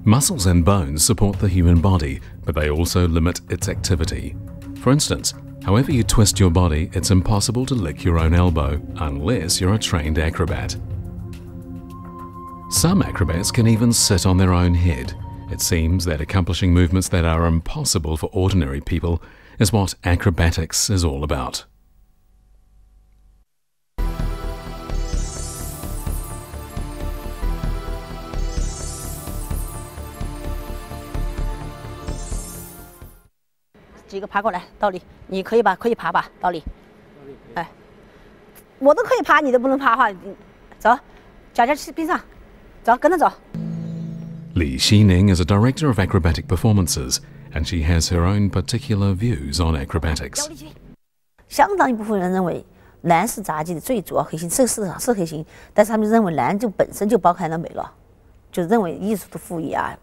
Muscles and bones support the human body, but they also limit its activity. For instance, however you twist your body, it's impossible to lick your own elbow unless you're a trained acrobat. Some acrobats can even sit on their own head. It seems that accomplishing movements that are impossible for ordinary people is what acrobatics is all about.几个爬过来，倒立，你可以吧？可以爬吧？倒立，哎，我都可以爬，你都不能爬哈。走，脚去冰上，走，跟着走。 Li Xining is a director of acrobatic performances, and she has her own particular views on acrobatics. 相当一部分人认为男是杂技的最主要核心，这个是核心，但是他们认为男就本身就包含了美了，就认为艺术的赋予啊。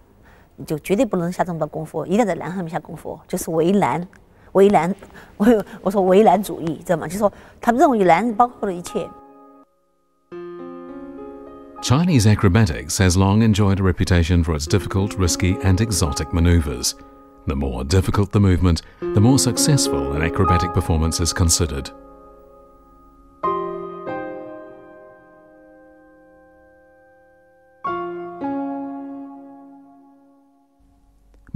你就绝对不能下这么多功夫，一定在男上面下功夫，就是为男，我说为男主义，知道吗？就是说他们认为男包括了一切。Chinese acrobatics has long enjoyed a reputation for its difficult, risky, and exotic maneuvers. The more difficult the movement, the more successful an acrobatic performance is considered.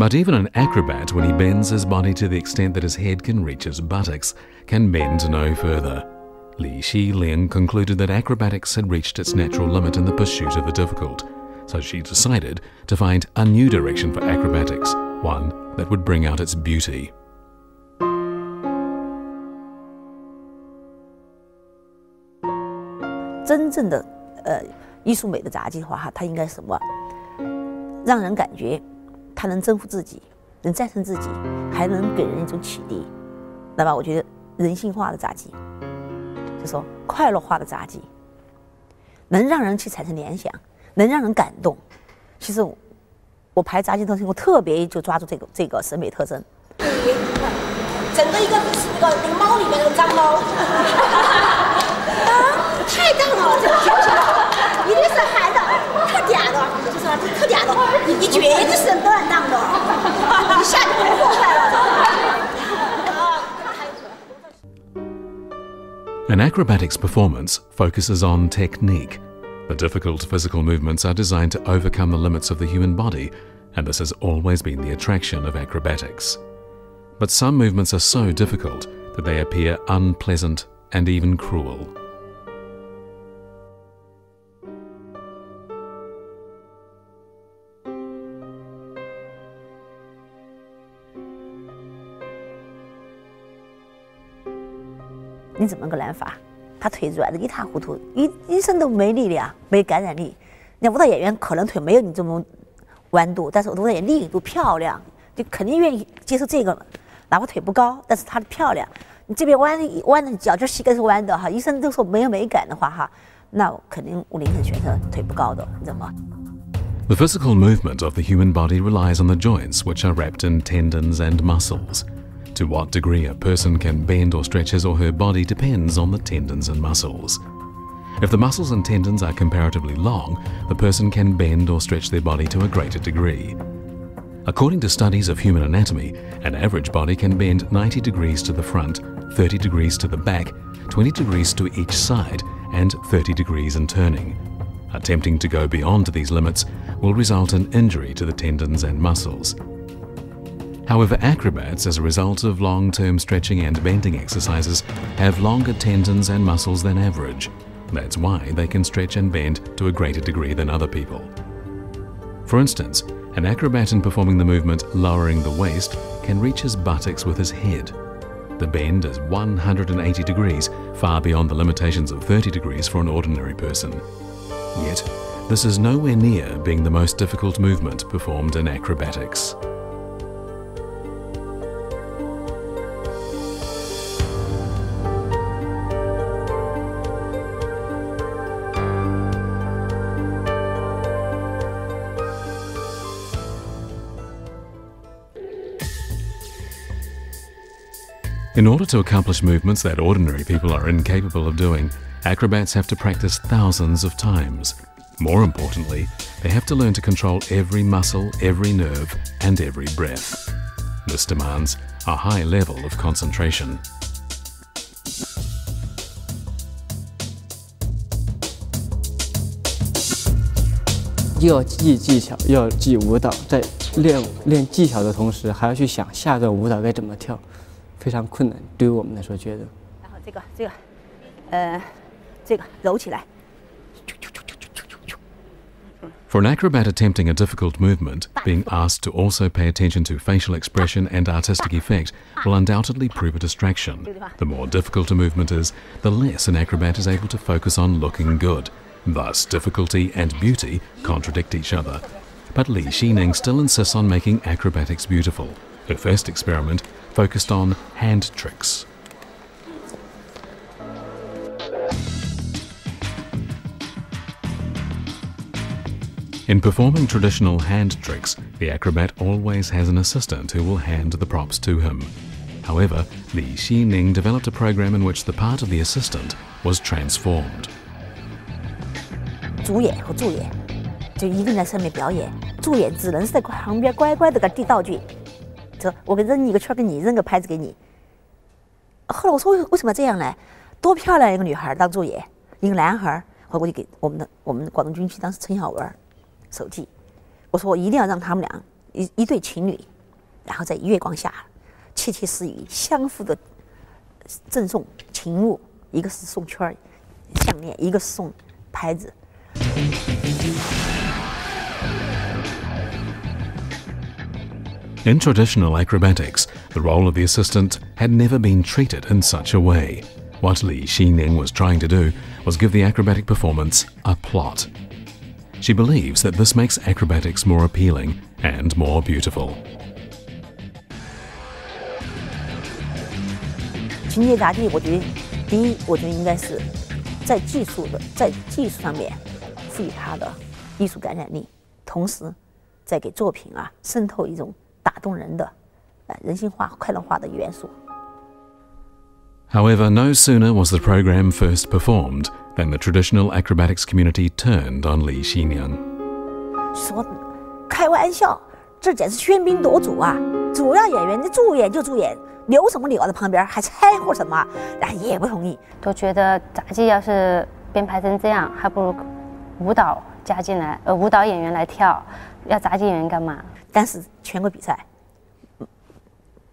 But even an acrobat, when he bends his body to the extent that his head can reach his buttocks, can bend no further. Li Xining concluded that acrobatics had reached its natural limit in the pursuit of the difficult, so she decided to find a new direction for acrobatics, one that would bring out its beauty. 真正的艺术美的杂技的话，它应该是什么？让人感觉。 他能征服自己，能战胜自己，还能给人一种启迪，那么我觉得人性化的杂技，就说快乐化的杂技，能让人去产生联想，能让人感动。其实我排杂技东西，我特别就抓住这个审美特征。整个一个是那个猫里面的脏猫，太大了，这个捡起来，一定是孩子，特嗲的，就是说特嗲的，你绝对是乱荡的，一下就给破坏了。 An acrobatics performance focuses on technique. The difficult physical movements are designed to overcome the limits of the human body, and this has always been the attraction of acrobatics. But some movements are so difficult that they appear unpleasant and even cruel. "你怎么个拦法？他腿软的一塌糊涂，一身都没力量，没感染力。那舞蹈演员可能腿没有你这么弯度，但是舞蹈演员力度漂亮，就肯定愿意接受这个。哪怕腿不高，但是他的漂亮。你这边弯的脚就膝盖是弯的哈，医生都说没有美感的话哈，那肯定我宁肯选择腿不高的，你知道吗？" The physical movement of the human body relies on the joints, which are wrapped in tendons and muscles. To what degree a person can bend or stretch his or her body depends on the tendons and muscles. If the muscles and tendons are comparatively long, the person can bend or stretch their body to a greater degree. According to studies of human anatomy, an average body can bend 90 degrees to the front, 30 degrees to the back, 20 degrees to each side, and 30 degrees in turning. Attempting to go beyond these limits will result in injury to the tendons and muscles. However, acrobats, as a result of long-term stretching and bending exercises, have longer tendons and muscles than average. That's why they can stretch and bend to a greater degree than other people. For instance, an acrobat in performing the movement lowering the waist can reach his buttocks with his head. The bend is 180 degrees, far beyond the limitations of 30 degrees for an ordinary person. Yet, this is nowhere near being the most difficult movement performed in acrobatics. In order to accomplish movements that ordinary people are incapable of doing, acrobats have to practice thousands of times. More importantly, they have to learn to control every muscle, every nerve, and every breath. This demands a high level of concentration. 又要记技巧，又要记舞蹈，在练技巧的同时，还要去想下个舞蹈该怎么跳，非常困难。对于我们来说，觉得。然后这个揉起来。 For an acrobat attempting a difficult movement, being asked to also pay attention to facial expression and artistic effect will undoubtedly prove a distraction. The more difficult a movement is, the less an acrobat is able to focus on looking good. Thus, difficulty and beauty contradict each other. But Li Xining still insists on making acrobatics beautiful. Her first experiment focused on hand tricks. In performing traditional hand tricks, the acrobat always has an assistant who will hand the props to him. However, Li Xining developed a program in which the part of the assistant was transformed. 主演和助演就一个人在上面表演，助演只能是在旁边乖乖的给递道具。这我给扔一个圈给你，扔个拍子给你。后来我说为什么这样呢？多漂亮一个女孩当助演，一个男孩，我就给我们广东军区当时陈小文手记，我说我一定要让他们俩一对情侣，然后在月光下窃窃私语，相互的赠送情物，一个是送圈项链，一个是送拍子。 In traditional acrobatics, the role of the assistant had never been treated in such a way. What Li Xining was trying to do was give the acrobatic performance a plot. She believes that this makes acrobatics more appealing and more beautiful. 情节杂技，我觉得第一，我觉得应该是在技术上面赋予它的艺术感染力，同时再给作品渗透一种打动人的、人性化、快乐化的元素。 However, no sooner was the program first performed than the traditional acrobatics community turned on Li Xining. 说开玩笑，这简直喧宾夺主啊！主要演员你助演就助演，留什么留在旁边，还掺和什么？也不同意。都觉得杂技要是编排成这样，还不如舞蹈加进来，舞蹈演员来跳，要杂技演员干嘛？但是全国比赛，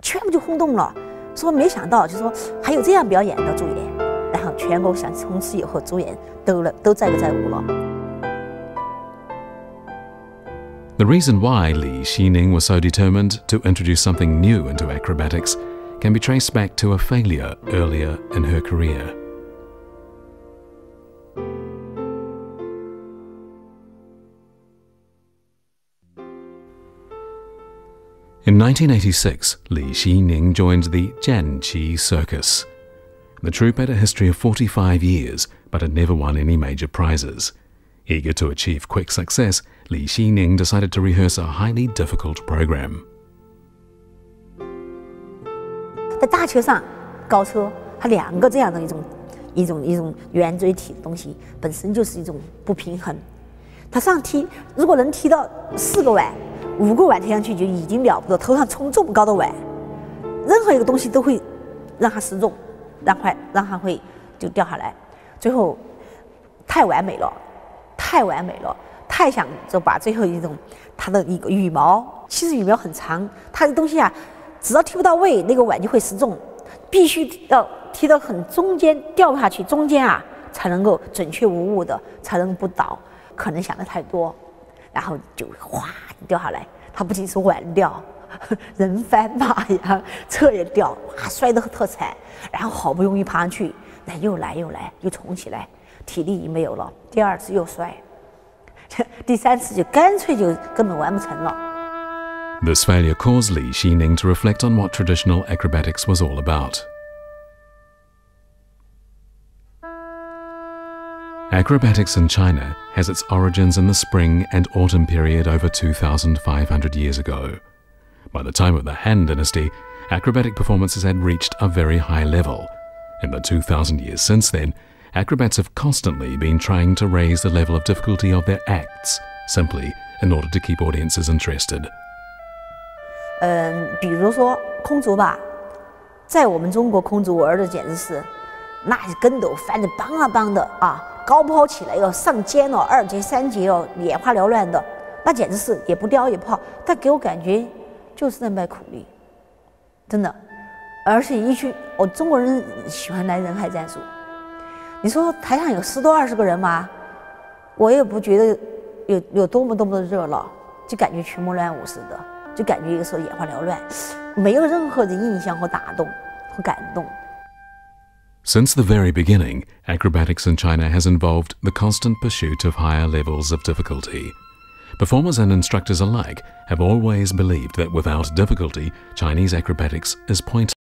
全部就轰动了。 说没想到，就说还有这样表演的助演，然后全国想从此以后助演都载歌载舞了。 The reason why Li Xining was so determined to introduce something new into acrobatics can be traced back to a failure earlier in her career. In 1986, Li Xining joined the Jianqi Circus. The troupe had a history of 45 years, but had never won any major prizes. Eager to achieve quick success, Li Xining decided to rehearse a highly difficult program. 在大车上，高车，它两个这样的一种圆锥体的东西，本身就是一种不平衡。它上踢，如果能踢到4个碗。 5个碗踢上去就已经了不得，头上冲这么高的碗，任何一个东西都会让它失重，让它会就掉下来。最后太完美了，太想就把最后一种它的一个羽毛，其实羽毛很长，它的东西只要踢不到位，那个碗就会失重，必须要踢到很中间掉下去，中间才能够准确无误的，才能不倒。可能想的太多。 然后就哗掉下来，他不仅是碗掉，人翻马呀，车也掉，哇，摔得特惨。然后好不容易爬上去，又来，又重起来，体力已经没有了。第2次又摔，第3次就干脆就根本完不成了。 This failure caused Li Xining to reflect on what traditional acrobatics was all about. Acrobatics in China has its origins in the spring and autumn period over 2,500 years ago. By the time of the Han Dynasty, acrobatic performances had reached a very high level. In the 2,000 years since then, acrobats have constantly been trying to raise the level of difficulty of their acts, simply in order to keep audiences interested. 比如说空竹吧，在我们中国空竹玩的简直是，那跟斗翻得梆啊梆的啊，高抛起来上肩2节3节眼花缭乱的，那简直是也不雕也不好，但给我感觉就是在卖苦力，真的。而且中国人喜欢来人海战术。你说台上有10多20个人嘛，我也不觉得有多么的热闹，就感觉群魔乱舞似的，就感觉有时候眼花缭乱，没有任何的印象和打动和感动。Since the very beginning, acrobatics in China has involved the constant pursuit of higher levels of difficulty. Performers and instructors alike have always believed that without difficulty, Chinese acrobatics is pointless.